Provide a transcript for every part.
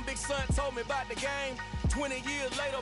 big son told me about the game. 20 years later,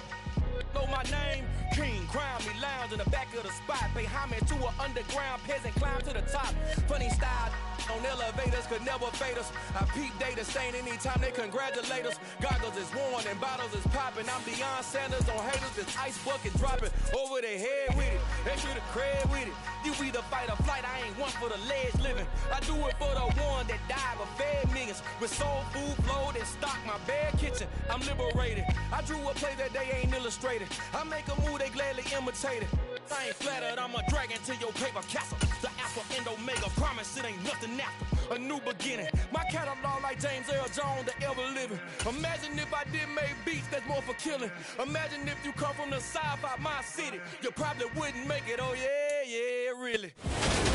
know my name. King, crown me, lounge in the back of the spot. Pay homage to an underground peasant, climb to the top. Funny style on elevators could never fade us. I peep data stain anytime they congratulate us. Goggles is worn and bottles is popping. I'm Deion Sanders on haters, this ice bucket dropping over their head with it. Extra the cred with it. You either fight or flight, I ain't one for the ledge living. I do it for the one that died but fed millions. With soul food flowed and stocked my bare kitchen. I'm liberated. I drew a play that they ain't illustrated. I make a move, they gladly imitate it. I ain't flattered, I'm a dragon to your paper castle. The Alpha and Omega, promise it ain't nothing after. A new beginning. My catalog like James Earl Jones, the ever living. Imagine if I did make beats that's more for killing. Imagine if you come from the south out my city. You probably wouldn't make it, oh yeah, really.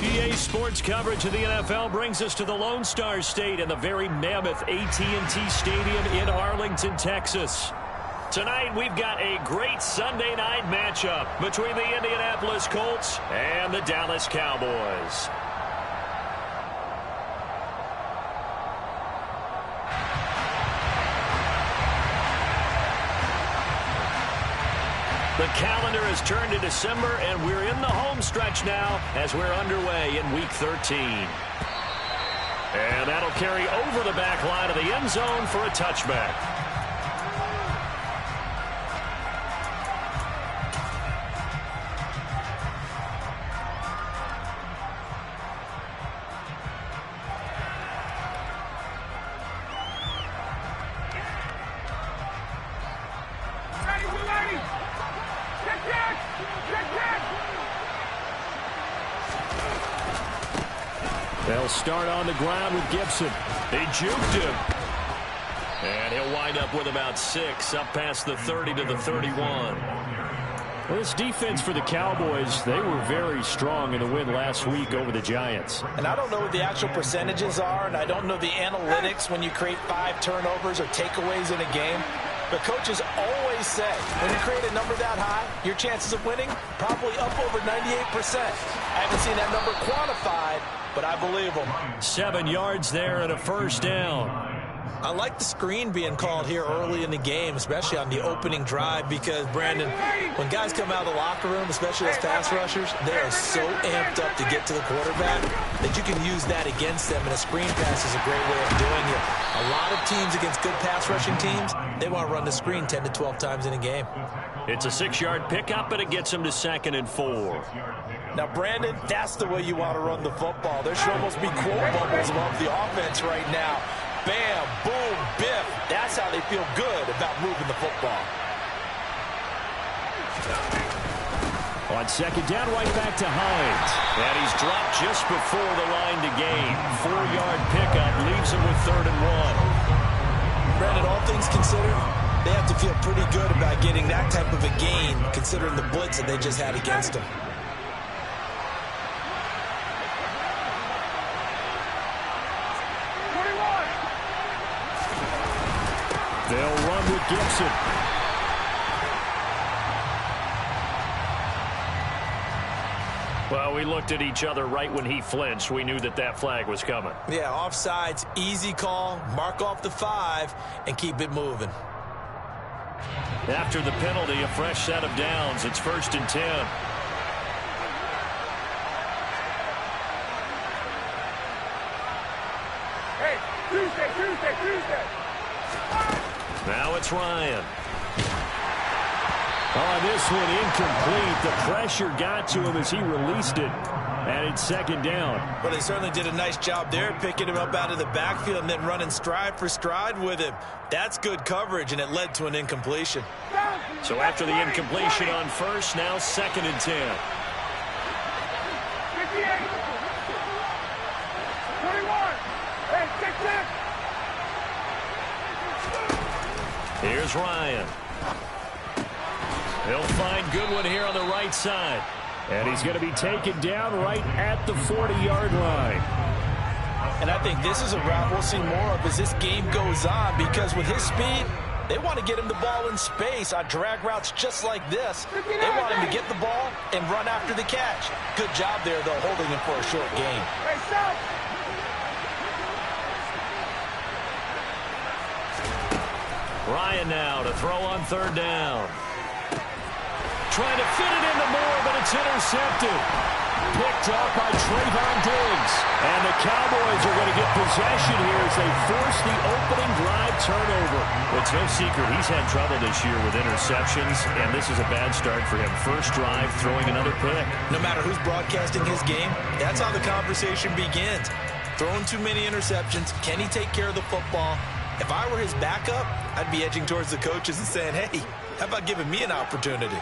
EA Sports coverage of the NFL brings us to the Lone Star State and the very mammoth AT&T Stadium in Arlington, Texas. Tonight, we've got a great Sunday night matchup between the Indianapolis Colts and the Dallas Cowboys. The calendar has turned to December, and we're in the home stretch now as we're underway in Week 13. And that'll carry over the back line of the end zone for a touchback. They'll start on the ground with Gibson. They juked him. And he'll wind up with about 6, up past the 30 to the 31. Well, this defense for the Cowboys, they were very strong in the win last week over the Giants. And I don't know what the actual percentages are, and I don't know the analytics when you create 5 turnovers or takeaways in a game. But coaches always say, when you create a number that high, your chances of winning probably up over 98%. I haven't seen that number quantified, but I believe them. 7 yards there and a first down. I like the screen being called here early in the game, especially on the opening drive, because, Brandon, when guys come out of the locker room, especially as pass rushers, they are so amped up to get to the quarterback that you can use that against them, and a screen pass is a great way of doing it. A lot of teams against good pass rushing teams, they want to run the screen 10 to 12 times in a game. It's a 6-yard pickup, and it gets them to 2nd and 4. Now, Brandon, that's the way you want to run the football. There should almost be quote bubbles above the offense right now. Bam, boom, biff. That's how they feel good about moving the football. On 2nd down, right back to Hines. And he's dropped just before the line to gain. 4-yard pickup leaves him with 3rd and 1. Brandon, all things considered, they have to feel pretty good about getting that type of a gain, considering the blitz that they just had against them. They'll run with Gibson. Well, we looked at each other right when he flinched. We knew that that flag was coming. Yeah, offsides, easy call, mark off the 5, and keep it moving. After the penalty, a fresh set of downs. It's 1st and 10. Hey, Tuesday. Now it's Ryan. Oh, this one incomplete. The pressure got to him as he released it. And it's 2nd down. Well, they certainly did a nice job there, picking him up out of the backfield and then running stride for stride with him. That's good coverage, and it led to an incompletion. So after the incompletion on 1st, now 2nd and 10. 58. 21. Hey, 6-6. Here's Ryan. He'll find Goodwin here on the right side. And he's going to be taken down right at the 40-yard line. And I think this is a route we'll see more of as this game goes on, because with his speed, they want to get him the ball in space on drag routes just like this. They want him to get the ball and run after the catch. Good job there, though, holding him for a short gain. Hey, stop. Ryan now to throw on third down. Trying to fit it into Moore, but it's intercepted. Picked up by Trayvon Diggs. And the Cowboys are going to get possession here as they force the opening drive turnover. It's no secret he's had trouble this year with interceptions, and this is a bad start for him. First drive, throwing another pick. No matter who's broadcasting his game, that's how the conversation begins. Throwing too many interceptions. Can he take care of the football? If I were his backup, I'd be edging towards the coaches and saying, hey, how about giving me an opportunity?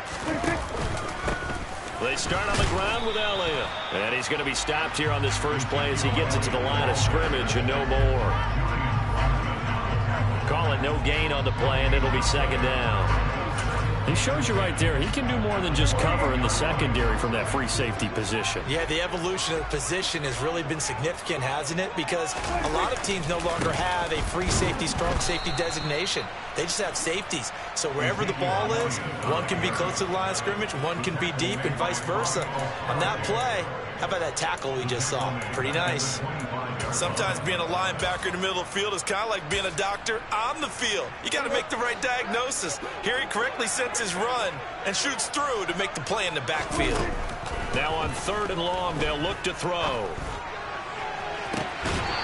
They start on the ground with Elliott. And he's going to be stopped here on this first play as he gets it to the line of scrimmage and no more. Call it no gain on the play, and it'll be second down. He shows you right there, he can do more than just cover in the secondary from that free safety position. Yeah, the evolution of the position has really been significant, hasn't it? Because a lot of teams no longer have a free safety, strong safety designation. They just have safeties. So wherever the ball is, one can be close to the line of scrimmage, one can be deep, and vice versa. On that play, how about that tackle we just saw? Pretty nice. Sometimes being a linebacker in the middle of the field is kind of like being a doctor on the field. You got to make the right diagnosis. Here he correctly sets his run and shoots through to make the play in the backfield. Now on third and long, they'll look to throw.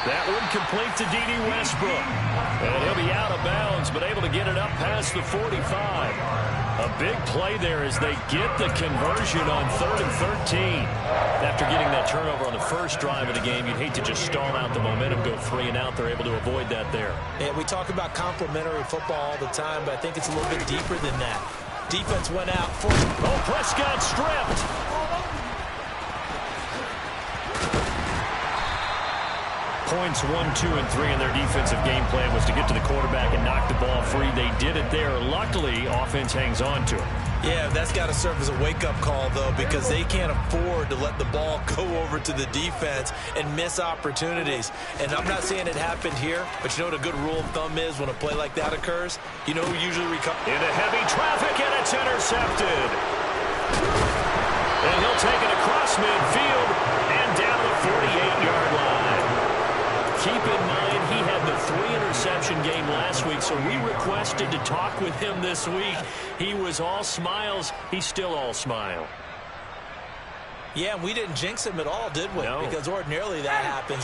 That one complete to D.D. Westbrook. And he'll be out of bounds, but able to get it up past the 45. A big play there as they get the conversion on 3rd and 13. After getting that turnover on the first drive of the game, you'd hate to just stall out the momentum, go 3 and out. They're able to avoid that there. Yeah, we talk about complementary football all the time, but I think it's a little bit deeper than that. Defense went out for... Oh, Prescott stripped. Points 1, 2, and 3 in their defensive game plan was to get to the quarterback and knock the ball free. They did it there. Luckily, offense hangs on to it. Yeah, that's got to serve as a wake-up call, though, because they can't afford to let the ball go over to the defense and miss opportunities. And I'm not saying it happened here, but you know what a good rule of thumb is when a play like that occurs? You know who usually recovers? Into heavy traffic, and it's intercepted. And he'll take it across midfield and down the 48-yard line. Keep in mind, he had the 3-interception game last week, so we requested to talk with him this week. He was all smiles. He's still all smile. Yeah, we didn't jinx him at all, did we? No. Because ordinarily that happens.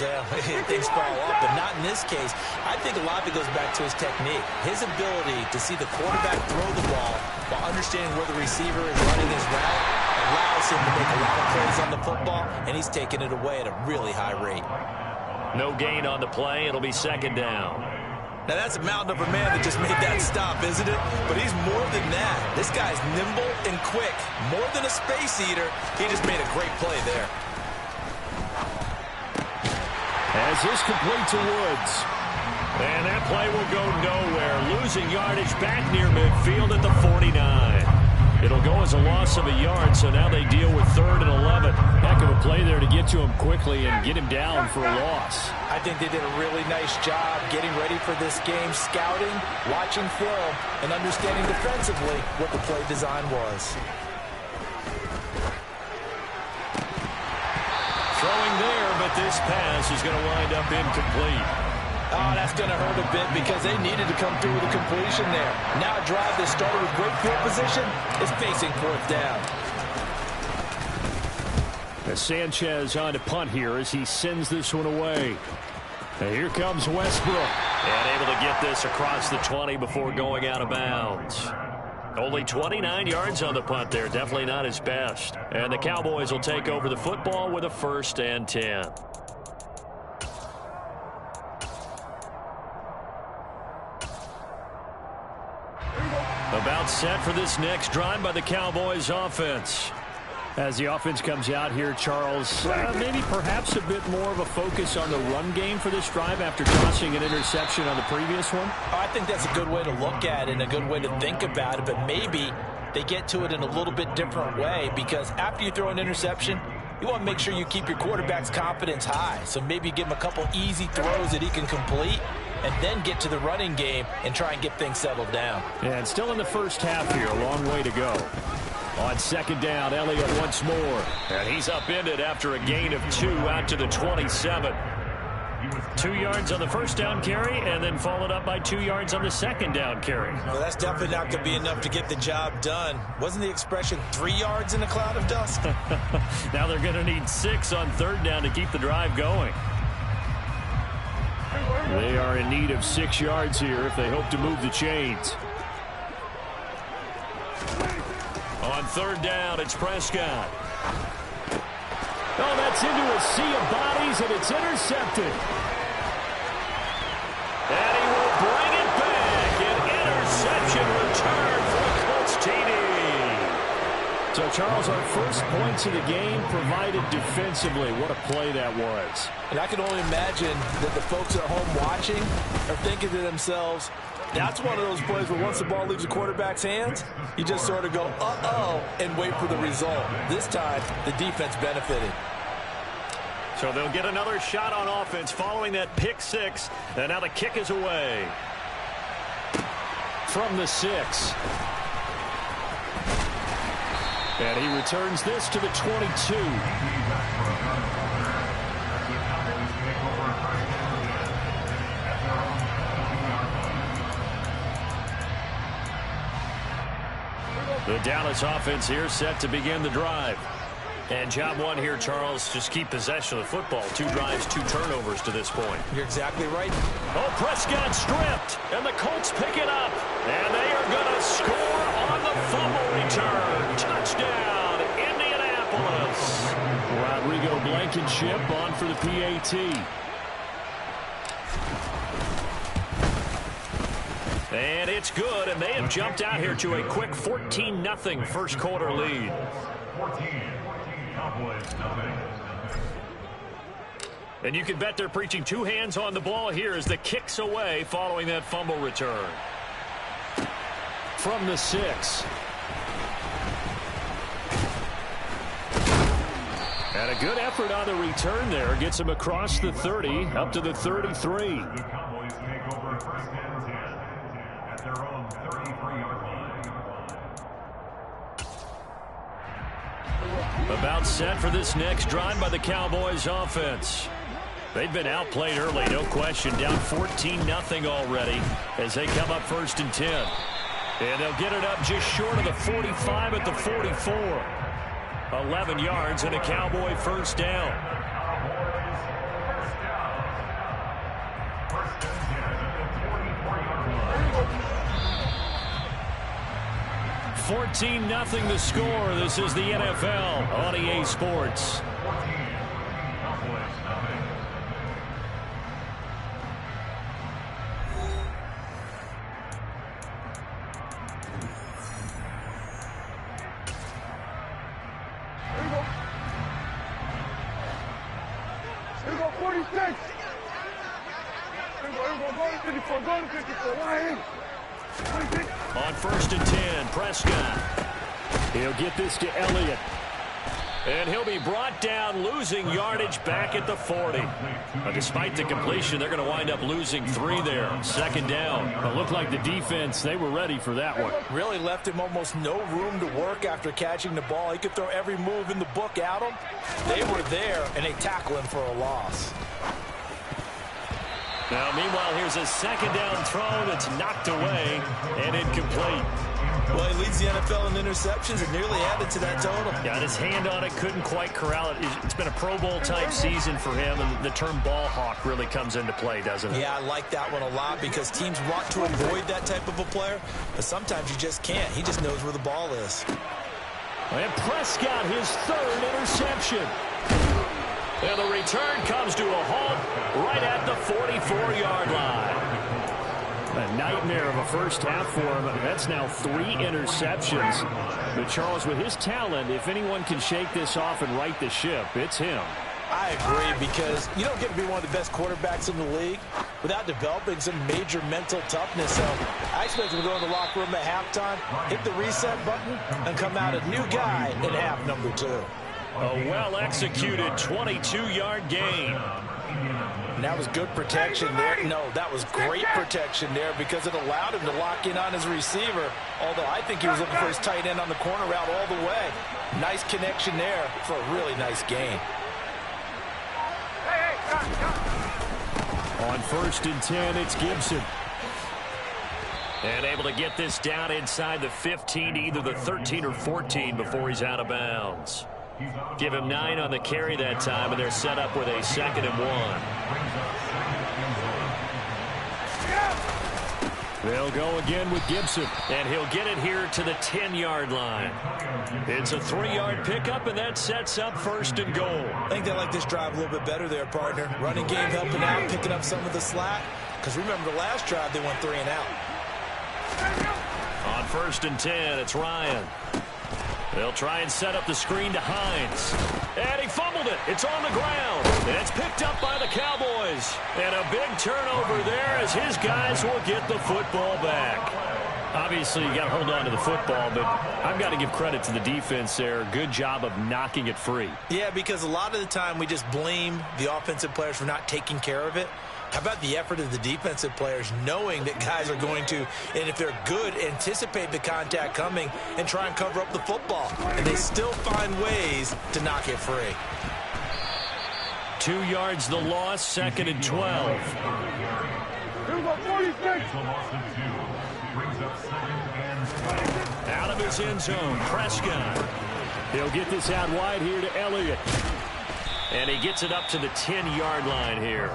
Things fall off, but not in this case. I think a lot of it goes back to his technique. His ability to see the quarterback throw the ball while understanding where the receiver is running his route allows him to make a lot of plays on the football, and he's taking it away at a really high rate. No gain on the play. It'll be second down. Now, that's a mountain of a man that just made that stop, isn't it? But he's more than that. This guy's nimble and quick. More than a space eater, he just made a great play there. As this complete to Woods. And that play will go nowhere. Losing yardage back near midfield at the 49. It'll go as a loss of a yard, so now they deal with 3rd and 11. Heck of a play there to get to him quickly and get him down for a loss. I think they did a really nice job getting ready for this game, scouting, watching film, and understanding defensively what the play design was. Throwing there, but this pass is going to wind up incomplete. Oh, that's going to hurt a bit because they needed to come through with a completion there. Now a drive that started with great field position is facing 4th down. As Sanchez on to punt here as he sends this one away. And here comes Westbrook. And able to get this across the 20 before going out of bounds. Only 29 yards on the punt there. Definitely not his best. And the Cowboys will take over the football with a 1st and 10. About set for this next drive by the Cowboys offense. As the offense comes out here, Charles, maybe perhaps a bit more of a focus on the run game for this drive after tossing an interception on the previous one? I think that's a good way to look at it and a good way to think about it, but maybe they get to it in a little bit different way because after you throw an interception, you want to make sure you keep your quarterback's confidence high. So maybe give him a couple easy throws that he can complete and then get to the running game and try and get things settled down. And still in the first half here, a long way to go. On second down, Elliott once more. And he's upended after a gain of 2 out to the 27. 2 yards on the first down carry, and then followed up by 2 yards on the second down carry. Well, that's definitely not going to be enough to get the job done. Wasn't the expression 3 yards in a cloud of dust? Now they're going to need 6 on third down to keep the drive going. They are in need of 6 yards here if they hope to move the chains. On third down, it's Prescott. Oh, that's into a sea of bodies, and it's intercepted. And he will bring it back. An interception return for the Colts TD. So, Charles, our first points of the game provided defensively. What a play that was. And I can only imagine that the folks at home watching are thinking to themselves, that's one of those plays where once the ball leaves the quarterback's hands, you just sort of go, uh-oh, and wait for the result. This time, the defense benefited. So they'll get another shot on offense following that pick 6. And now the kick is away. From the 6. And he returns this to the 22. The Dallas offense here set to begin the drive. And job one here, Charles, just keep possession of the football. 2 drives, 2 turnovers to this point. You're exactly right. Oh, Prescott stripped, and the Colts pick it up. And they are going to score on the fumble return. Touchdown, Indianapolis. Rodrigo Blankenship on for the PAT. And it's good, and they have jumped out here to a quick 14-0 first quarter lead. 14. And you can bet they're preaching 2 hands on the ball here as the kick's away following that fumble return. From the 6. And a good effort on the return there. Gets him across the 30, up to the 33. About set for this next drive by the Cowboys offense. They've been outplayed early, no question. Down 14-0 already as they come up 1st and 10. And they'll get it up just short of the 45 at the 44. 11 yards and a Cowboy first down. 14-0 the score. This is the NFL on EA Sports. Here we go, 46. Here we go, 54, go to 54, right. On 1st and 10, Prescott. He'll get this to Elliott. And he'll be brought down, losing yardage back at the 40. But despite the completion, they're going to wind up losing 3 there. 2nd down. It looked like the defense, they were ready for that one. Really left him almost no room to work after catching the ball. He could throw every move in the book at him. They were there, and they tackle him for a loss. Now, meanwhile, here's a 2nd down throw that's knocked away and incomplete. Well, he leads the NFL in interceptions and nearly added to that total. Got his hand on it, couldn't quite corral it. It's been a Pro Bowl-type season for him, and the term ball hawk really comes into play, doesn't it? Yeah, I like that one a lot because teams want to avoid that type of a player, but sometimes you just can't. He just knows where the ball is. And Prescott, his 3rd interception. And the return comes to a halt right at the 44-yard line. A nightmare of a first half for him. That's now 3 interceptions. But Charles, with his talent, if anyone can shake this off and right the ship, it's him. I agree, because you don't get to be one of the best quarterbacks in the league without developing some major mental toughness. So I expect him to go in the locker room at halftime, hit the reset button, and come out a new guy in half number 2. A well-executed 22-yard gain. And that was good protection there. No, that was great protection there because it allowed him to lock in on his receiver, although I think he was looking for his tight end on the corner route all the way. Nice connection there for a really nice gain. On 1st and 10, it's Gibson. And able to get this down inside the 15, either the 13 or 14 before he's out of bounds. Give him 9 on the carry that time, and they're set up with a 2nd and 1. They'll go again with Gibson, and he'll get it here to the 10-yard line. It's a 3-yard pickup, and that sets up 1st and goal. I think they like this drive a little bit better there, partner. Running game helping out, picking up some of the slack. Because remember the last drive, they went 3 and out. On 1st and 10, it's Ryan. They'll try and set up the screen to Hines. And he fumbled it. It's on the ground. And it's picked up by the Cowboys. And a big turnover there as his guys will get the football back. Obviously, you got to hold on to the football, but I've got to give credit to the defense there. Good job of knocking it free. Yeah, because a lot of the time we just blame the offensive players for not taking care of it. How about the effort of the defensive players knowing that guys are going to, and if they're good, anticipate the contact coming and try and cover up the football. And they still find ways to knock it free. 2 yards the loss, 2nd and 12. Out of his end zone, Prescott. He'll get this out wide here to Elliott. And he gets it up to the 10-yard line here.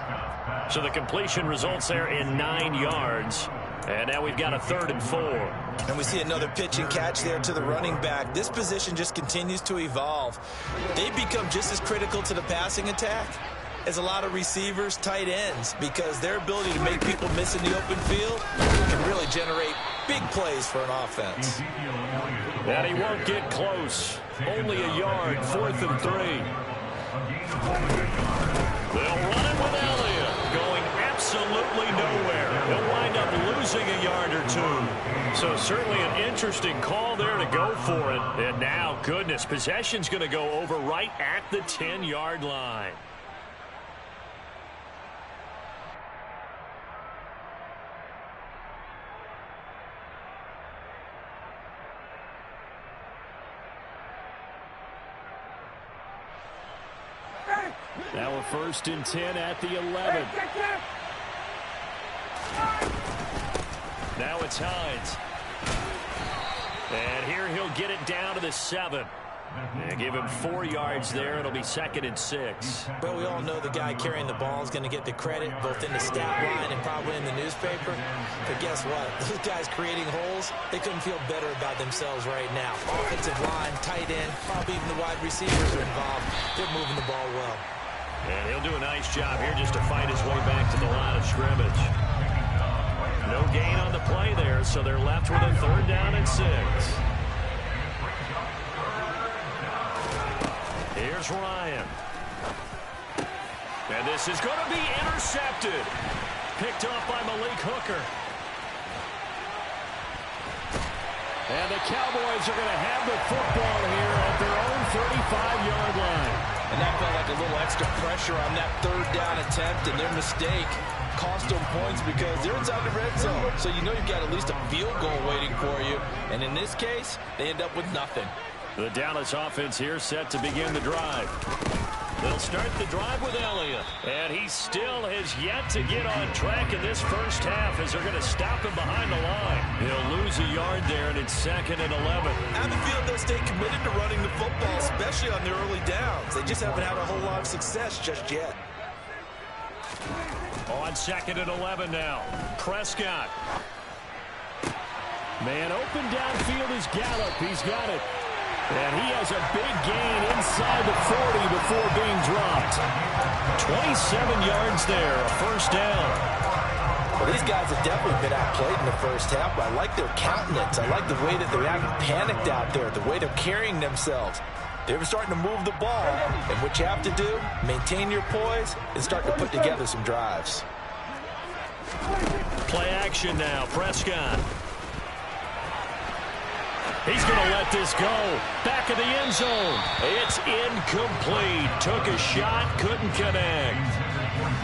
So the completion results there in 9 yards. And now we've got a 3rd and 4. And we see another pitch and catch there to the running back. This position just continues to evolve. They become just as critical to the passing attack as a lot of receivers, tight ends, because their ability to make people miss in the open field can really generate big plays for an offense. And he won't get close. Only a yard, 4th and 3. They'll run it with Elliott, going absolutely nowhere. He'll wind up losing a yard or 2. So certainly an interesting call there to go for it. And now, goodness, possession's going to go over right at the 10-yard line. Now a 1st and 10 at the 11. Now it's Hines. And here he'll get it down to the 7. And give him 4 yards there. It'll be 2nd and 6. But we all know the guy carrying the ball is going to get the credit both in the stat line and probably in the newspaper. But guess what? Those guys creating holes, they couldn't feel better about themselves right now. Offensive line, tight end, probably even the wide receivers are involved. They're moving the ball well. And he'll do a nice job here just to fight his way back to the line of scrimmage. No gain on the play there, so they're left with a 3rd down and 6. Here's Ryan. And this is going to be intercepted. Picked off by Malik Hooker. And the Cowboys are going to have the football here at their own 35-yard line. And that felt like a little extra pressure on that 3rd down attempt, and their mistake cost them points because they're inside the red zone. So you know you've got at least a field goal waiting for you. And in this case, they end up with nothing. The Dallas offense here set to begin the drive. They'll start the drive with Elliott. And he still has yet to get on track in this first half as they're going to stop him behind the line. He'll lose a yard there, and it's 2nd and 11. I have a feeling they'll stay committed to running the football, especially on their early downs. They just haven't had a whole lot of success just yet. On 2nd and 11 now. Prescott. Man open downfield is Gallup. He's got it. And he has a big gain inside the 40 before being dropped. 27 yards there, a 1st down. Well, these guys have definitely been outplayed in the first half, but I like their countenance. I like the way that they're acting panicked out there, the way they're carrying themselves. They're starting to move the ball, and what you have to do, maintain your poise and start to put together some drives. Play action now, Prescott. He's going to let this go. Back of the end zone. It's incomplete. Took a shot, couldn't connect.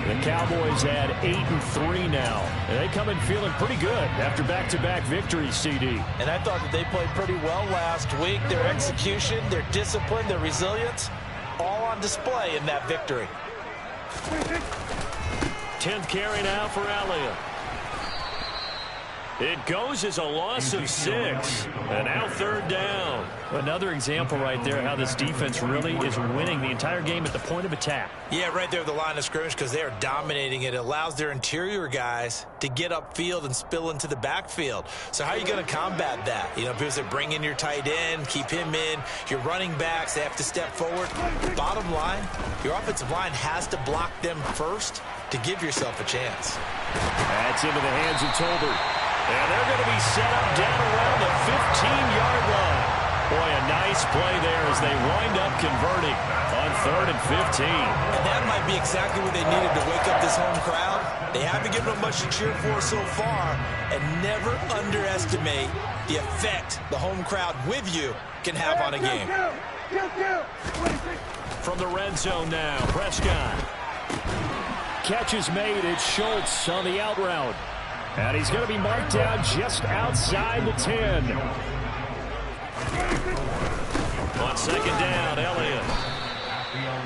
The Cowboys had 8-3 now. And they come in feeling pretty good after back-to-back victories, CD. And I thought that they played pretty well last week. Their execution, their discipline, their resilience, all on display in that victory. 10th carry now for Elliott. It goes as a loss of 6. And now 3rd down. Another example right there how this defense really is winning the entire game at the point of attack. Yeah, right there at the line of scrimmage because they are dominating it. It allows their interior guys to get upfield and spill into the backfield. So how are you going to combat that? You know, because they bring in your tight end, keep him in. Your running backs, they have to step forward. Bottom line, your offensive line has to block them first to give yourself a chance. That's into the hands of Tolbert. And they're going to be set up down around the 15-yard line. Boy, a nice play there as they wind up converting on 3rd and 15. And that might be exactly what they needed to wake up this home crowd. They haven't given them much to cheer for so far. And never underestimate the effect the home crowd with you can have on a game. From the red zone now, Prescott. Catch is made. It's Schultz on the out route. And he's going to be marked down just outside the 10. On 2nd down, Elliott.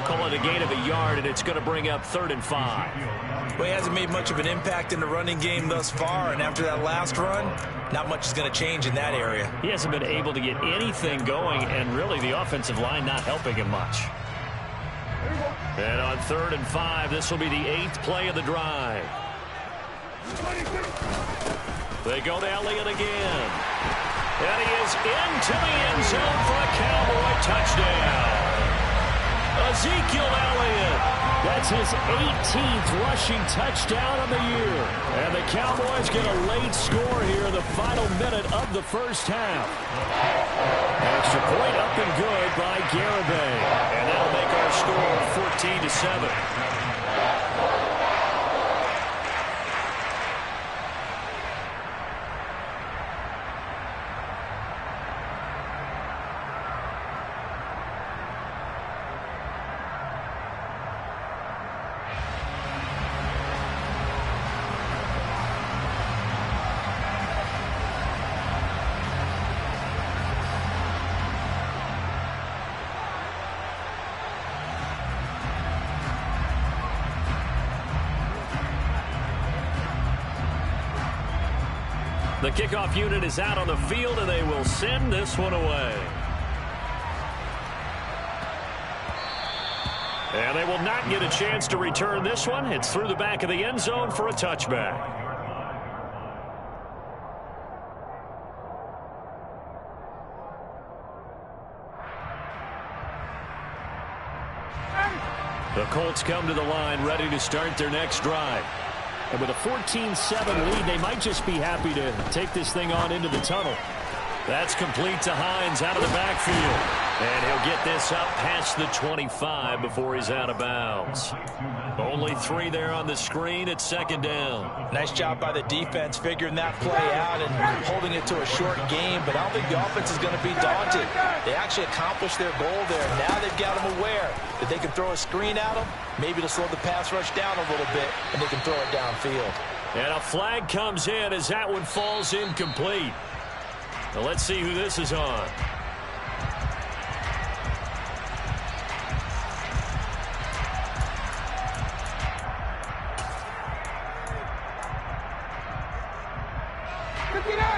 Call it a gain of a yard, and it's going to bring up 3rd and 5. Well, he hasn't made much of an impact in the running game thus far, and after that last run, not much is going to change in that area. He hasn't been able to get anything going, and really the offensive line not helping him much. And on 3rd and 5, this will be the 8th play of the drive. They go to Elliott again. And he is into the end zone for a Cowboy touchdown. Ezekiel Elliott. That's his 18th rushing touchdown of the year. And the Cowboys get a late score here in the final minute of the first half. Extra point up and good by Garibay. And that'll make our score 14-7. The kickoff unit is out on the field, and they will send this one away. And they will not get a chance to return this one. It's through the back of the end zone for a touchback. The Colts come to the line ready to start their next drive. And with a 14-7 lead, they might just be happy to take this thing on into the tunnel. That's complete to Hines out of the backfield. And he'll get this up past the 25 before he's out of bounds. Only 3 there on the screen at 2nd down. Nice job by the defense figuring that play out and holding it to a short game, but I don't think the offense is going to be daunted. They actually accomplished their goal there. Now they've got them aware that they can throw a screen at them, maybe to slow the pass rush down a little bit, and they can throw it downfield. And a flag comes in as that one falls incomplete. Now let's see who this is on.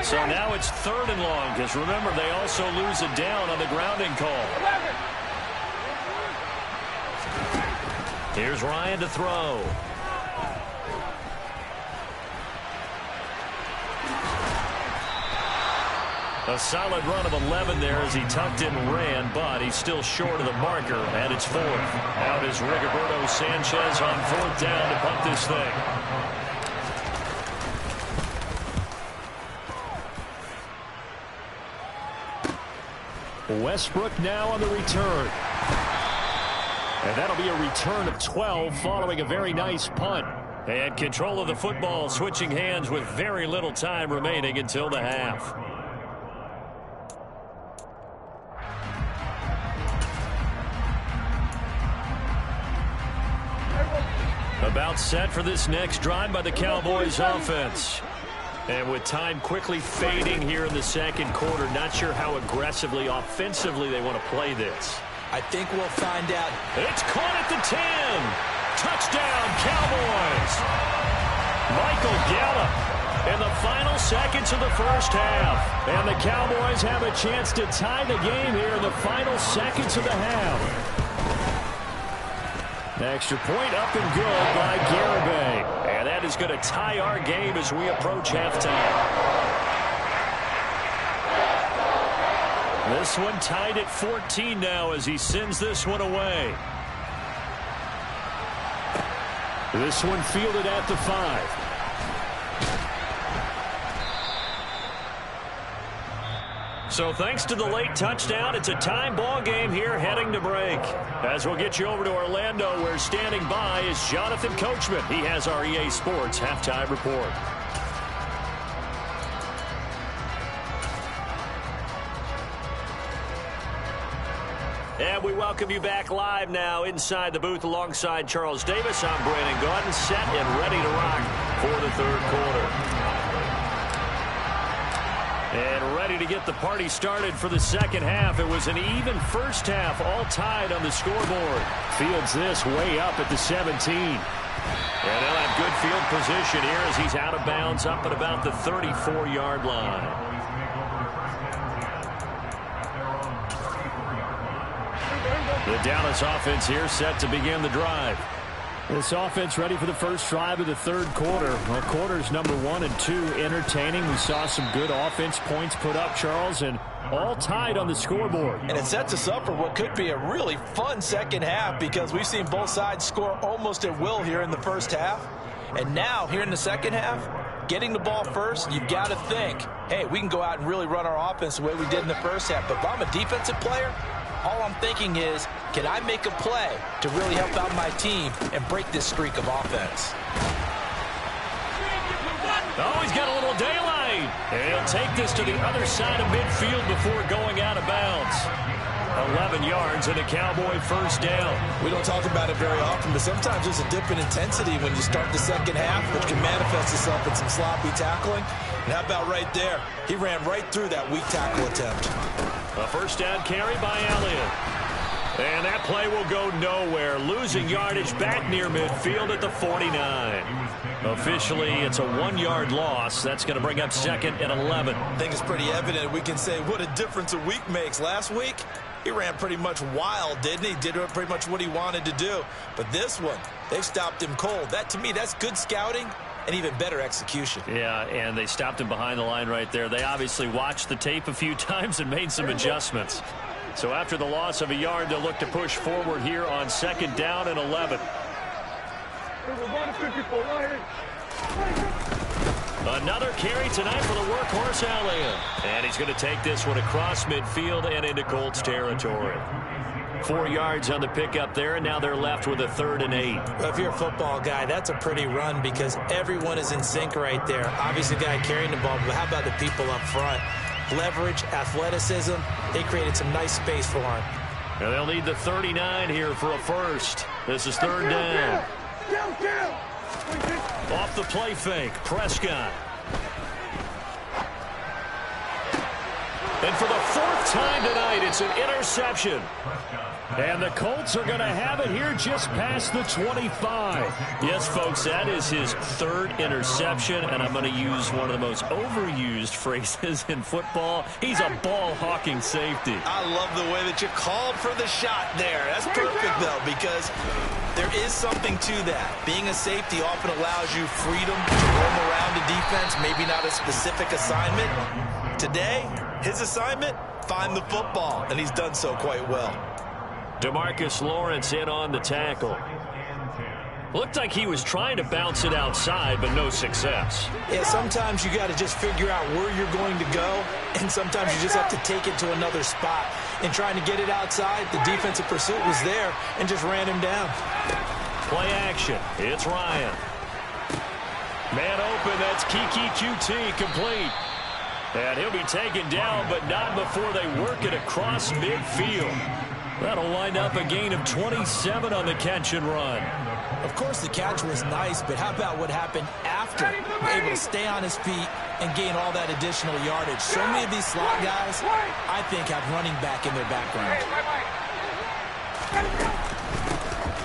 So now it's 3rd and long, because remember, they also lose a down on the grounding call. Here's Ryan to throw. A solid run of 11 there as he tucked in and ran, but he's still short of the marker, and it's 4th. Out is Rigoberto Sanchez on 4th down to punt this thing. Westbrook now on the return. And that'll be a return of 12 following a very nice punt. And control of the football switching hands with very little time remaining until the half. About set for this next drive by the Cowboys offense. And with time quickly fading here in the second quarter, not sure how aggressively, offensively they want to play this. I think we'll find out. It's caught at the 10. Touchdown, Cowboys. Michael Gallup in the final seconds of the first half. And the Cowboys have a chance to tie the game here in the final seconds of the half. Extra point up and good by Garibay. And that is going to tie our game as we approach halftime. This one tied at 14 now as he sends this one away. This one fielded at the 5. So thanks to the late touchdown, it's a time ball game here heading to break. As we'll get you over to Orlando, where standing by is Jonathan Coachman. He has our EA Sports halftime report. And we welcome you back live now inside the booth alongside Charles Davis. I'm Brandon Gaudin, set and ready to rock for the third quarter. And ready to get the party started for the second half. It was an even first half, all tied on the scoreboard. Fields this way up at the 17. And they'll have good field position here as he's out of bounds up at about the 34-yard line. The Dallas offense here set to begin the drive. This offense ready for the first drive of the third quarter. Well, quarters number 1 and 2 entertaining. We saw some good offense points put up, Charles, and all tied on the scoreboard. And it sets us up for what could be a really fun second half because we've seen both sides score almost at will here in the first half. And now, here in the second half, getting the ball first, you've got to think, hey, we can go out and really run our offense the way we did in the first half. But if I'm a defensive player, all I'm thinking is, can I make a play to really help out my team and break this streak of offense? Oh, he's got a little daylight. And he'll take this to the other side of midfield before going out of bounds. 11 yards and a Cowboy first down. We don't talk about it very often, but sometimes there's a dip in intensity when you start the second half, which can manifest itself in some sloppy tackling. And how about right there? He ran right through that weak tackle attempt. A first down carry by Elliott. And that play will go nowhere. Losing yardage back near midfield at the 49. Officially, it's a 1-yard loss. That's going to bring up second and 11. I think it's pretty evident. We can say what a difference a week makes. Last week, he ran pretty much wild, didn't he? Did pretty much what he wanted to do. But this one, they stopped him cold. That, to me, that's good scouting and even better execution. Yeah, and they stopped him behind the line right there. They obviously watched the tape a few times and made some adjustments. So after the loss of a yard, they'll look to push forward here on second down and 11. Another carry tonight for the workhorse Elliott. And he's going to take this one across midfield and into Colts territory. 4 yards on the pickup there, and now they're left with a 3rd and 8. Well, if you're a football guy, that's a pretty run because everyone is in sync right there. Obviously, the guy carrying the ball, but how about the people up front? Leverage, athleticism, they created some nice space for him. Now they'll need the 39 here for a first. This is 3rd down. Off the play fake, Prescott. And for the 4th time tonight, it's an interception. And the Colts are going to have it here just past the 25. Yes, folks, that is his 3rd interception, and I'm going to use one of the most overused phrases in football. He's a ball-hawking safety. I love the way that you called for the shot there. That's perfect, though, because there is something to that. Being a safety often allows you freedom to roam around the defense, maybe not a specific assignment. Today, his assignment, find the football, and he's done so quite well. DeMarcus Lawrence in on the tackle. Looked like he was trying to bounce it outside, but no success. Yeah, sometimes you got to just figure out where you're going to go, and sometimes you just have to take it to another spot. In trying to get it outside, the defensive pursuit was there and just ran him down. Play action. It's Ryan. Man open, that's Kiki QT complete. And he'll be taken down, but not before they work it across midfield. That'll wind up a gain of 27 on the catch and run. Of course, the catch was nice, but how about what happened after? Able to stay on his feet and gain all that additional yardage. So many of these slot guys, I think, have running back in their background.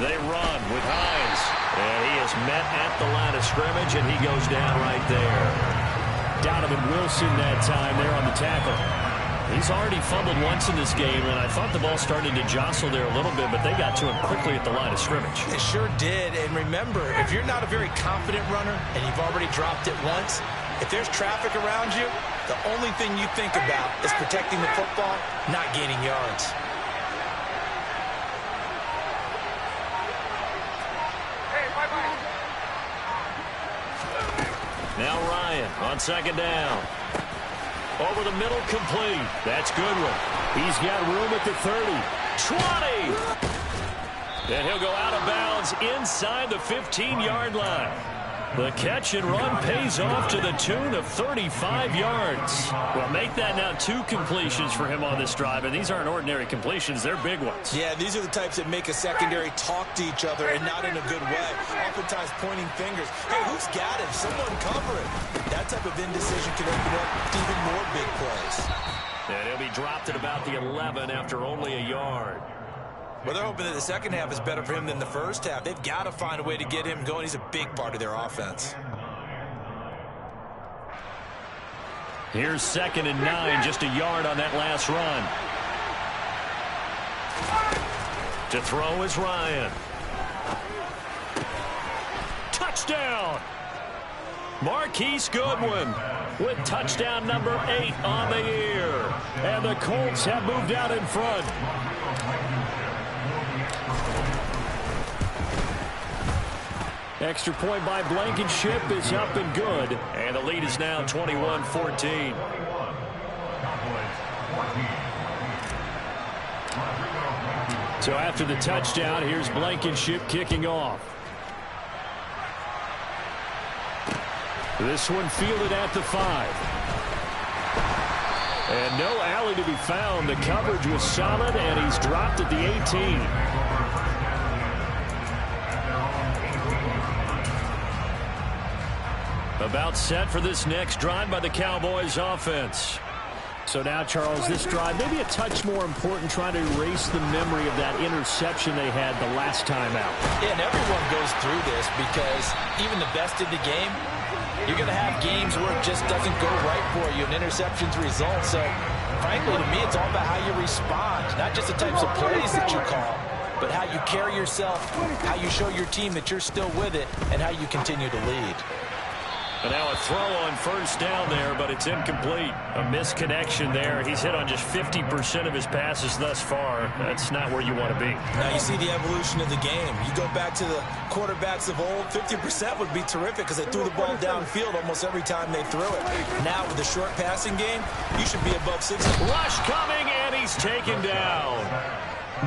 They run with Hines. And he is met at the line of scrimmage, and he goes down right there. Donovan Wilson that time there on the tackle. He's already fumbled once in this game, and I thought the ball started to jostle there a little bit, but they got to him quickly at the line of scrimmage. It sure did. And remember, if you're not a very confident runner and you've already dropped it once, if there's traffic around you, the only thing you think about is protecting the football, not gaining yards. Now Ryan on second down. Over the middle, complete. That's Goodwin. He's got room at the 30. 20! And he'll go out of bounds inside the 15-yard line. The catch and run pays off to the tune of 35 yards. Well, make that now 2 completions for him on this drive, and these aren't ordinary completions. They're big ones. Yeah, these are the types that make a secondary talk to each other and not in a good way. Oftentimes pointing fingers. Hey, who's got him? Someone cover it. That type of indecision can open up even more big plays. And he'll be dropped at about the 11 after only a yard. Well, they're hoping that the second half is better for him than the first half. They've got to find a way to get him going. He's a big part of their offense. Here's 2nd and 9, just a yard on that last run. To throw is Ryan. Touchdown! Marquise Goodwin with touchdown number 8 on the year. And the Colts have moved out in front. Extra point by Blankenship is up and good. And the lead is now 21-14. So after the touchdown, here's Blankenship kicking off. This one fielded at the 5. And no alley to be found. The coverage was solid, and he's dropped at the 18. About set for this next drive by the Cowboys offense. So now, Charles, this drive maybe a touch more important, trying to erase the memory of that interception they had the last time out. Yeah, and everyone goes through this because even the best in the game, you're going to have games where it just doesn't go right for you, and interceptions result. So, frankly, to me, it's all about how you respond, not just the types of plays that you call, but how you carry yourself, how you show your team that you're still with it, and how you continue to lead. And now a throw on first down there, but it's incomplete. A misconnection there. He's hit on just 50% of his passes thus far. That's not where you want to be. Now you see the evolution of the game. You go back to the quarterbacks of old, 50% would be terrific because they threw the ball downfield almost every time they threw it. Now with the short passing game, you should be above 60. Rush coming, and he's taken down.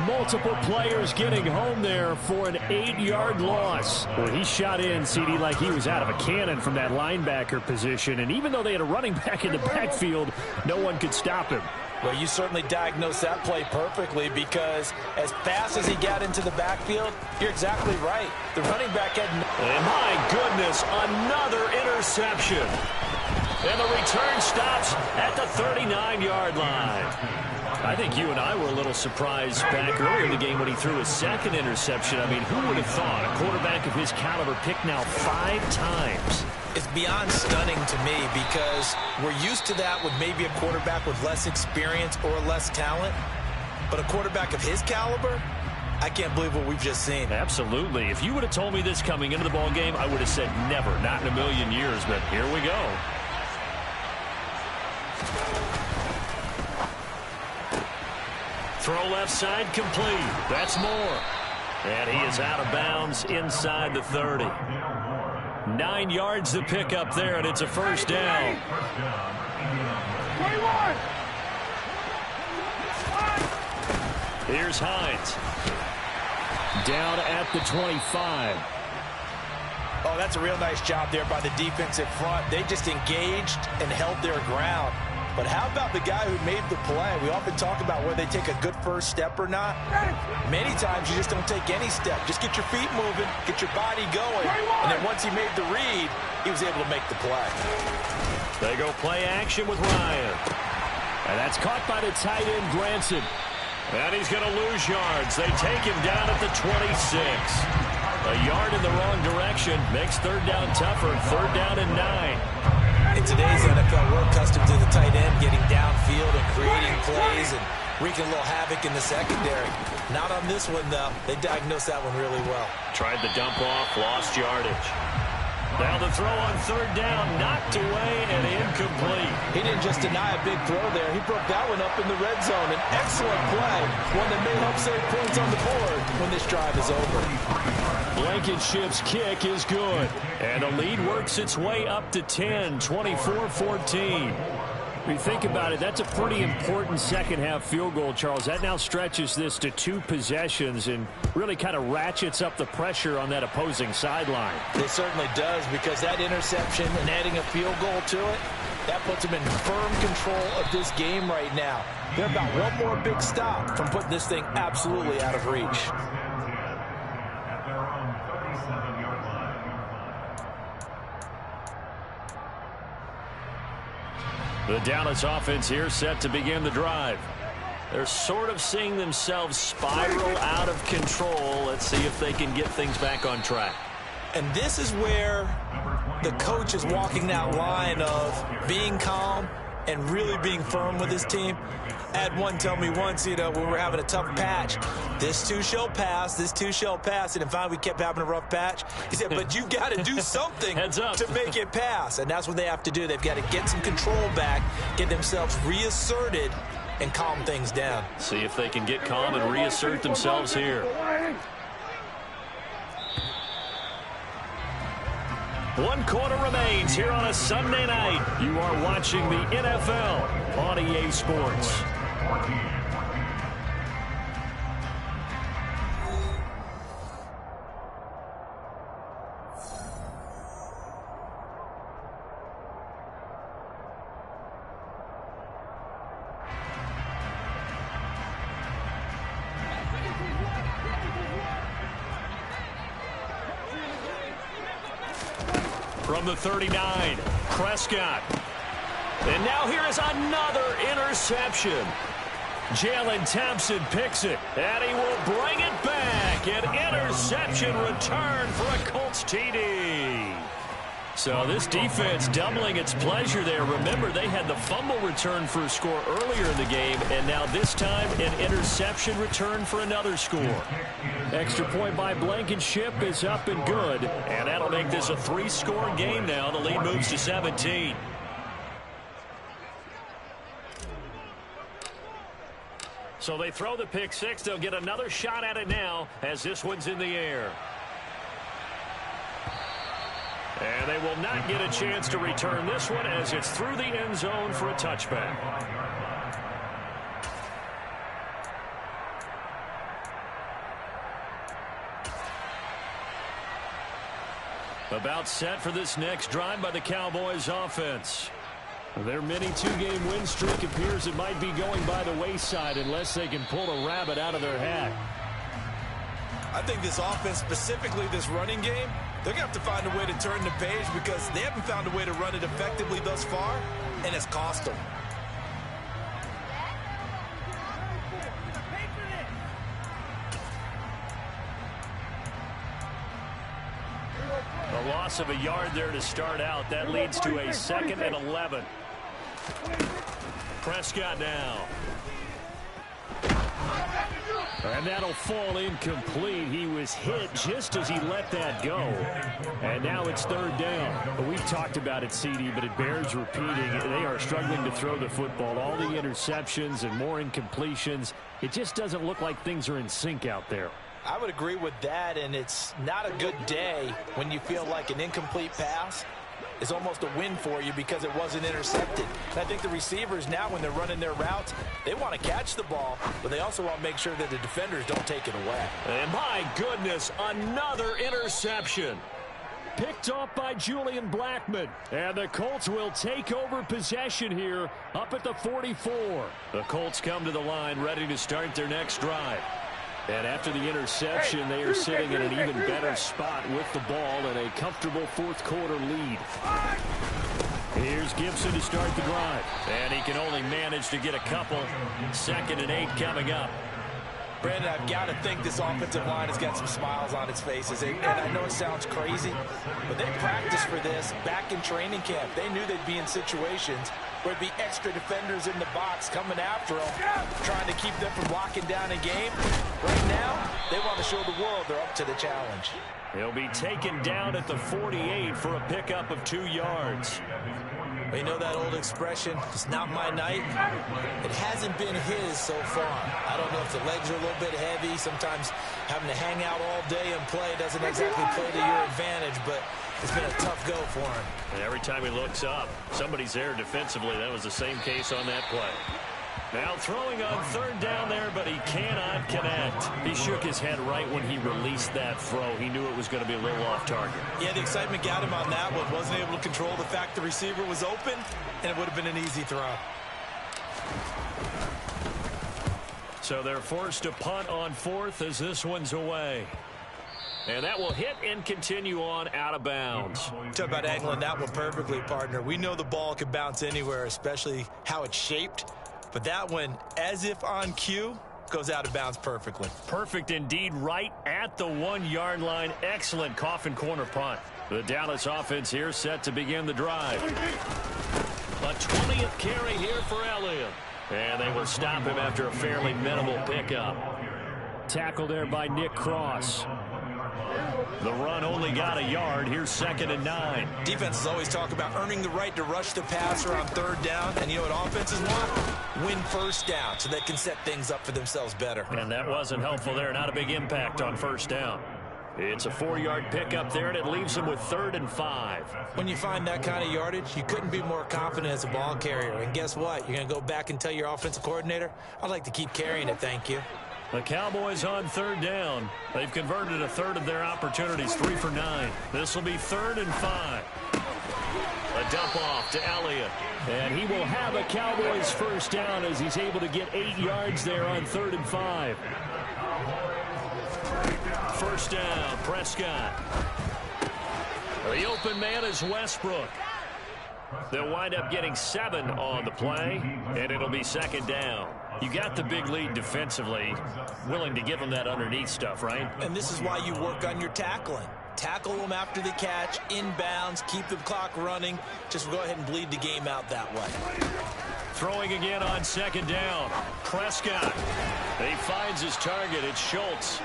Multiple players getting home there for an 8-yard loss. Well, he shot in, CD, like he was out of a cannon from that linebacker position. And even though they had a running back in the backfield, no one could stop him. Well, you certainly diagnosed that play perfectly because as fast as he got into the backfield, you're exactly right. The running back had... And my goodness, another interception. And the return stops at the 39-yard line. I think you and I were a little surprised back earlier in the game when he threw his 2nd interception. I mean, who would have thought a quarterback of his caliber picked now 5 times? It's beyond stunning to me because we're used to that with maybe a quarterback with less experience or less talent. But a quarterback of his caliber, I can't believe what we've just seen. Absolutely. If you would have told me this coming into the ball game, I would have said never, not in a million years. But here we go. Throw left side complete. That's Moore. And he is out of bounds inside the 30. 9 yards to pick up there, and it's a first down. Here's Hines. Down at the 25. Oh, that's a real nice job there by the defensive front. They just engaged and held their ground. But how about the guy who made the play? We often talk about whether they take a good first step or not. Many times you just don't take any step. Just get your feet moving, get your body going. And then once he made the read, he was able to make the play. They go play action with Ryan. And that's caught by the tight end, Granson. And he's going to lose yards. They take him down at the 26. A yard in the wrong direction makes third down tougher. Third down and 9. In today's NFL, we're accustomed to the tight end getting downfield and creating plays and wreaking a little havoc in the secondary. Not on this one, though. They diagnosed that one really well. Tried the dump off, lost yardage. Now the throw on third down, knocked away and incomplete. He didn't just deny a big throw there. He broke that one up in the red zone. An excellent play, one that may help save points on the board when this drive is over. Blankenship's kick is good. And the lead works its way up to 10, 24-14. If you think about it, that's a pretty important second-half field goal, Charles. That now stretches this to 2 possessions and really kind of ratchets up the pressure on that opposing sideline. It certainly does, because that interception and adding a field goal to it, that puts them in firm control of this game right now. They're about one more big stop from putting this thing absolutely out of reach. The Dallas offense here set to begin the drive. They're sort of seeing themselves spiral out of control. Let's see if they can get things back on track. And this is where the coach is walking that line of being calm and really being firm with his team. I had one tell me once, when we were having a tough patch, this too shall pass, this too shall pass. And finally we kept having a rough patch. He said, but you got to do something to make it pass. And that's what they have to do. They've got to get some control back, get themselves reasserted, and calm things down. See if they can get calm and reassert themselves here. One quarter remains here on a Sunday night. You are watching the NFL on EA Sports. From the 39, Prescott. And now here is another interception. Jalen Thompson picks it, and he will bring it back. An interception return for a Colts TD. So this defense doubling its pleasure there. Remember, they had the fumble return for a score earlier in the game, and now this time an interception return for another score. Extra point by Blankenship is up and good, and that'll make this a 3-score game now. The lead moves to 17. So they throw the pick six. They'll get another shot at it now as this one's in the air. And they will not get a chance to return this one as it's through the end zone for a touchback. About set for this next drive by the Cowboys offense. Their mini 2-game win streak appears it might be going by the wayside unless they can pull a rabbit out of their hat. I think this offense, specifically this running game, they're going to have to find a way to turn the page because they haven't found a way to run it effectively thus far, and it's cost them. A loss of a yard there to start out. That leads to a 2nd and 11. Prescott now. And that'll fall incomplete. He was hit just as he let that go. And now it's 3rd down. We've talked about it, CD, but it bears repeating. They are struggling to throw the football. All the interceptions and more incompletions. It just doesn't look like things are in sync out there. I would agree with that, and it's not a good day when you feel like an incomplete pass is almost a win for you because it wasn't intercepted. And I think the receivers now, when they're running their routes, they want to catch the ball, but they also want to make sure that the defenders don't take it away. And my goodness, another interception. Picked off by Julian Blackmon. And the Colts will take over possession here up at the 44. The Colts come to the line ready to start their next drive. And after the interception, they are sitting in an even better spot with the ball and a comfortable 4th quarter lead. Here's Gibson to start the drive. And he can only manage to get a couple. 2nd and 8 coming up. Brandon, I've got to think this offensive line has got some smiles on its faces. And I know it sounds crazy, but they practiced for this back in training camp. They knew they'd be in situations where there'd be extra defenders in the box coming after them, trying to keep them from locking down a game. Right now, they want to show the world they're up to the challenge. He'll be taken down at the 48 for a pickup of 2 yards. You know that old expression, it's not my night? It hasn't been his so far. I don't know if the legs are a little bit heavy. Sometimes having to hang out all day and play doesn't exactly play to your advantage, but it's been a tough go for him. And every time he looks up, somebody's there defensively. That was the same case on that play. Now throwing on 3rd down there, but he cannot connect. He shook his head right when he released that throw. He knew it was going to be a little off target. Yeah, the excitement got him on that one. Wasn't able to control the fact the receiver was open, and it would have been an easy throw. So they're forced to punt on 4th as this one's away. And that will hit and continue on out of bounds. Talk about angling that one perfectly, partner. We know the ball can bounce anywhere, especially how it's shaped. But that one, as if on cue, goes out of bounds perfectly. Perfect indeed, right at the 1-yard line. Excellent coffin corner punt. The Dallas offense here set to begin the drive. A 20th carry here for Elliott. And they will stop him after a fairly minimal pickup. Tackle there by Nick Cross. The run only got a yard. Here's 2nd and 9. Defenses always talk about earning the right to rush the passer on 3rd down. And you know what offenses want? Win 1st down so they can set things up for themselves better. And that wasn't helpful there. Not a big impact on 1st down. It's a 4-yard pickup there, and it leaves them with 3rd and 5. When you find that kind of yardage, you couldn't be more confident as a ball carrier. And guess what? You're going to go back and tell your offensive coordinator, I'd like to keep carrying it, thank you. The Cowboys on 3rd down. They've converted a 1/3 of their opportunities, 3 for 9. This will be 3rd and 5. A dump off to Elliott. And he will have a Cowboys 1st down as he's able to get 8 yards there on 3rd and 5. 1st down, Prescott. The open man is Westbrook. They'll wind up getting 7 on the play, and it'll be 2nd down. You got the big lead defensively, willing to give them that underneath stuff, right? And this is why you work on your tackling. Tackle them after the catch, inbounds, keep the clock running. Just go ahead and bleed the game out that way. Throwing again on 2nd down. Prescott. He finds his target. It's Schultz.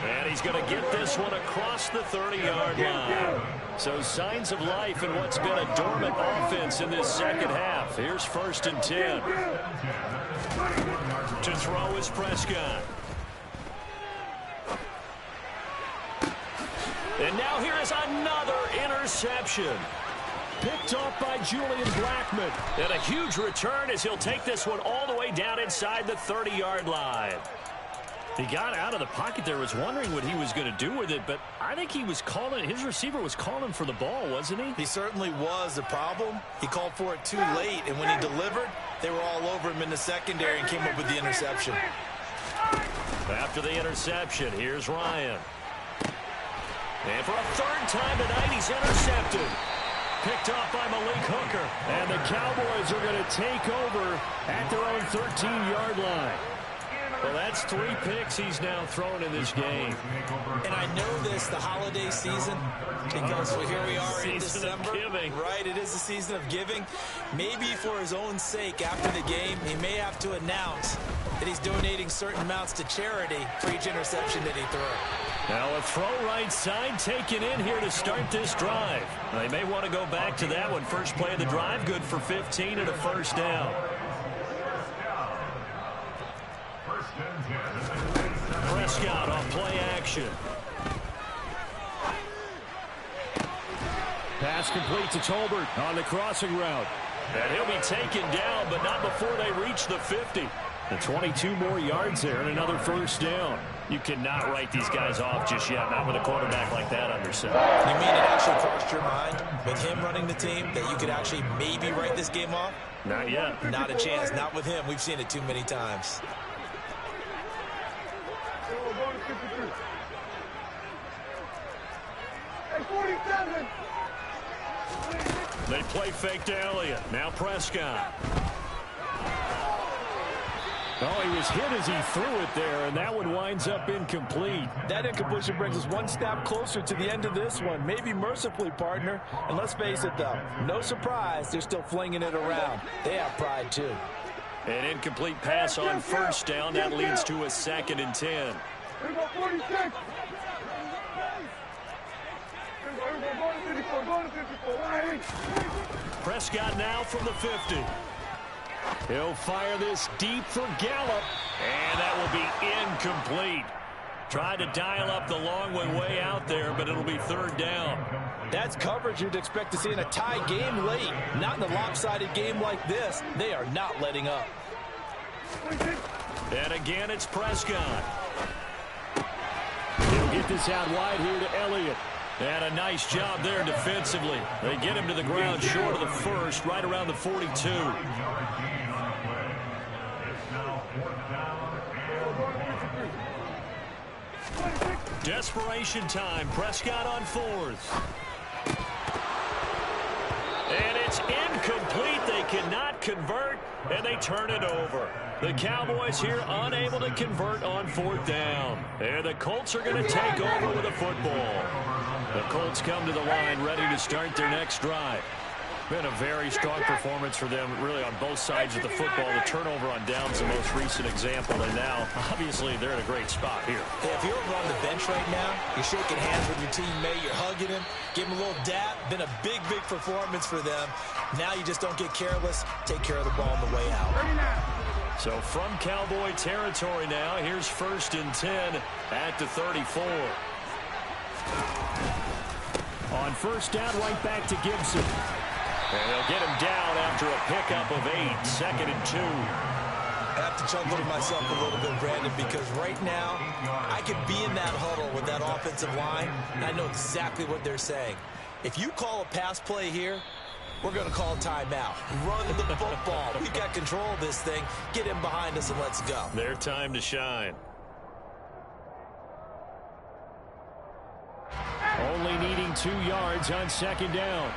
And he's going to get this one across the 30-yard line. So signs of life in what's been a dormant offense in this 2nd half. Here's 1st and 10. To throw is Prescott. And now here is another interception. Picked off by Julian Blackmon. And a huge return as he'll take this one all the way down inside the 30-yard line. He got out of the pocket there, was wondering what he was going to do with it, but I think he was calling, his receiver was calling for the ball, wasn't he? He certainly was. The problem, he called for it too late, and when he delivered, they were all over him in the secondary and came up with the interception. After the interception, here's Ryan. And for a 3rd time tonight, he's intercepted. Picked off by Malik Hooker. And the Cowboys are going to take over at their own 13-yard line. Well, that's 3 picks he's now thrown in this game. And I know this, the holiday season, because here we are in December. Season of giving. Right, it is the season of giving. Maybe for his own sake, after the game, he may have to announce that he's donating certain amounts to charity for each interception that he threw. Now a throw right side taken in here to start this drive. They may want to go back to that one. First play of the drive, good for 15 and a 1st down. Prescott on play action. Pass complete to Tolbert on the crossing route. And he'll be taken down, but not before they reach the 50. The 22 more yards there and another 1st down. You cannot write these guys off just yet, not with a quarterback like that under center. You mean it actually crossed your mind with him running the team that you could actually maybe write this game off? Not yet. Not a chance. Not with him. We've seen it too many times. They play fake to Elliott. Now Prescott. Oh, he was hit as he threw it there, and that one winds up incomplete. That incompletion brings us one step closer to the end of this one. Maybe mercifully, partner. And let's face it, though, no surprise, they're still flinging it around. They have pride, too. An incomplete pass on first down. That leads to a 2nd and 10. Here we go, 46. Here we go, go to 54. Prescott now from the 50. He'll fire this deep for Gallup, and that will be incomplete. Tried to dial up the long one way out there, but it'll be 3rd down. That's coverage you'd expect to see in a tie game late. Not in a lopsided game like this. They are not letting up. And again, it's Prescott. He'll get this out wide here to Elliott. And a nice job there defensively. They get him to the ground short of the first, right around the 42. Desperation time. Prescott on 4th. And it's incomplete. They cannot convert, and they turn it over. The Cowboys here unable to convert on 4th down. And the Colts are going to take over with a football. The Colts come to the line ready to start their next drive. Been a very strong performance for them, really, on both sides of the football. The turnover on downs the most recent example, and now, obviously, they're in a great spot here. Yeah, if you're over on the bench right now, you're shaking hands with your teammate, you're hugging him, give him a little dap. Been a big, big performance for them. Now you just don't get careless. Take care of the ball on the way out. So from Cowboy territory now, here's 1st and 10 at the 34. On 1st down, right back to Gibson. And they'll get him down after a pickup of 8, 2nd and 2. I have to chuckle to myself a little bit, Brandon, because right now I could be in that huddle with that offensive line, and I know exactly what they're saying. If you call a pass play here, we're going to call timeout. Run the football. We've got control of this thing. Get him behind us and let's go. Their time to shine. Only needing 2 yards on 2nd down.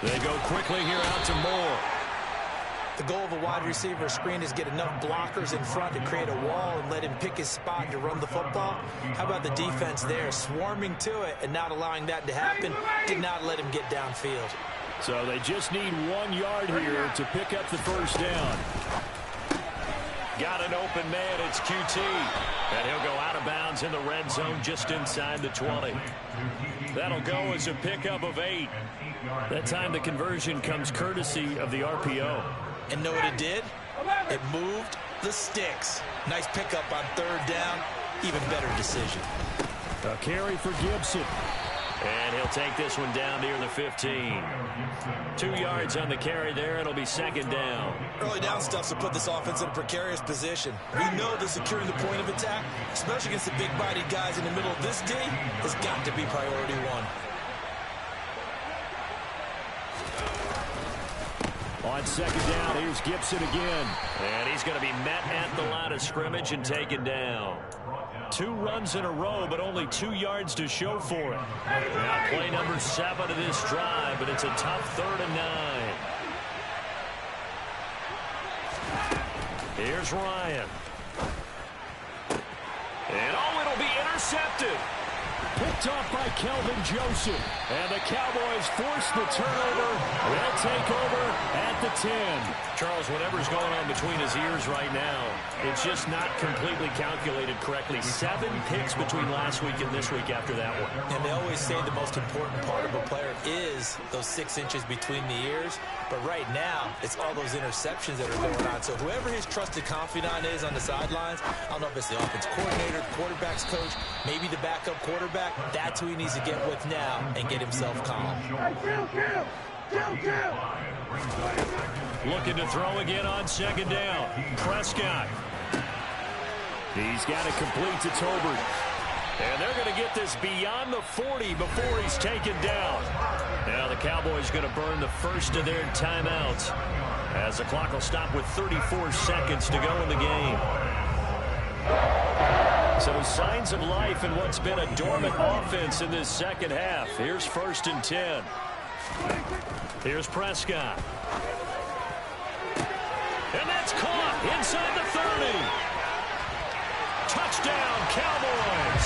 They go quickly here out to Moore. The goal of a wide receiver screen is get enough blockers in front to create a wall and let him pick his spot to run the football. How about the defense there, swarming to it and not allowing that to happen? Did not let him get downfield. So they just need 1 yard here to pick up the 1st down. Got an open man, it's QT. And he'll go out of bounds in the red zone just inside the 20. That'll go as a pickup of 8. That time the conversion comes courtesy of the RPO. And know what it did? It moved the sticks. Nice pickup on 3rd down. Even better decision. A carry for Gibson. And he'll take this one down near the 15. 2 yards on the carry there. It'll be 2nd down. Early down stuff to put this offense in a precarious position. We know that securing the point of attack, especially against the big-bodied guys in the middle of this D, has got to be priority 1. On 2nd down, here's Gibson again. And he's going to be met at the line of scrimmage and taken down. 2 runs in a row, but only 2 yards to show for it. Now play number 7 of this drive, but it's a tough 3rd and 9. Here's Ryan. And it'll be intercepted. Picked off by Kelvin Joseph. And the Cowboys force the turnover. They'll take over at the 10. Charles, whatever's going on between his ears right now, it's just not completely calculated correctly. 7 picks between last week and this week after that one. And they always say the most important part of a player is those 6 inches between the ears. But right now, it's all those interceptions that are going on. So whoever his trusted confidant is on the sidelines, I don't know if it's the offense coordinator, quarterback's coach, maybe the backup quarterback, that's who he needs to get with now and get himself calm. Looking to throw again on 2nd down. Prescott. He's got it complete to Tolbert. And they're going to get this beyond the 40 before he's taken down. Now the Cowboys going to burn the first of their timeouts as the clock will stop with 34 seconds to go in the game. So signs of life in what's been a dormant offense in this second half. Here's 1st and 10. Here's Prescott. And that's caught inside the 30. Touchdown, Cowboys.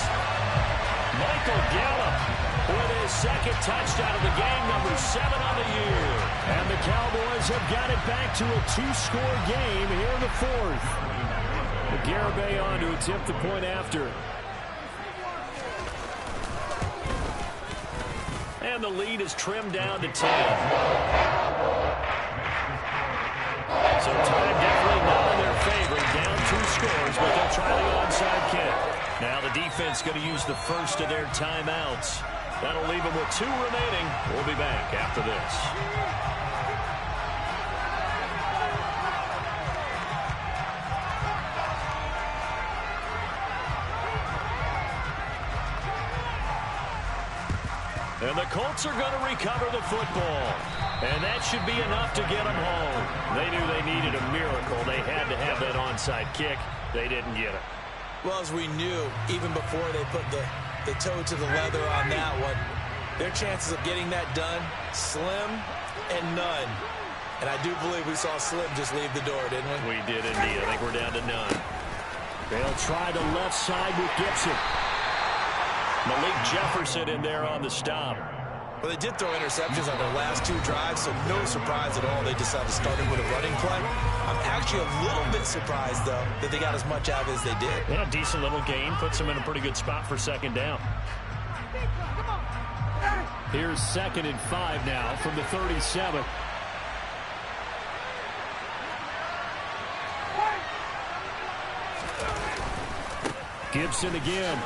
Michael Gallup with his second touchdown of the game, number 7 on the year. And the Cowboys have got it back to a 2-score game here in the fourth. Garibay on to attempt the point after. And the lead is trimmed down to 10. So time definitely not in their favor. Down 2 scores, but they'll try the onside kick. Now the defense going to use the first of their timeouts. That'll leave them with 2 remaining. We'll be back after this. And the Colts are going to recover the football. And that should be enough to get them home. They knew they needed a miracle. They had to have that onside kick. They didn't get it. Well, as we knew, even before they put the toe to the leather on that one, their chances of getting that done, slim and none. And I do believe we saw Slim just leave the door, didn't we? We did indeed. I think we're down to none. They'll try the left side with Gibson. Malik Jefferson in there on the stop. Well, they did throw interceptions on their last 2 drives, so no surprise at all they decided to start it with a running play. I'm actually a little bit surprised, though, that they got as much out as they did. Yeah, decent little gain. Puts them in a pretty good spot for second down. Here's 2nd and 5 now from the 37. Gibson again.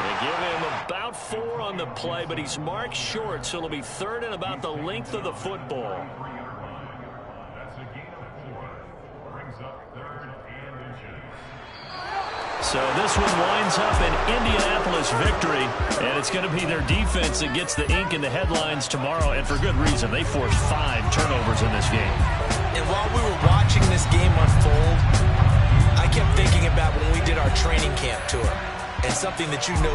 They give him about 4 on the play, but he's marked short, so it'll be 3rd and about the length of the football. So this one winds up an Indianapolis victory, and it's going to be their defense that gets the ink in the headlines tomorrow, and for good reason. They forced 5 turnovers in this game. And while we were watching this game unfold, I kept thinking about when we did our training camp tour, and something that you noticed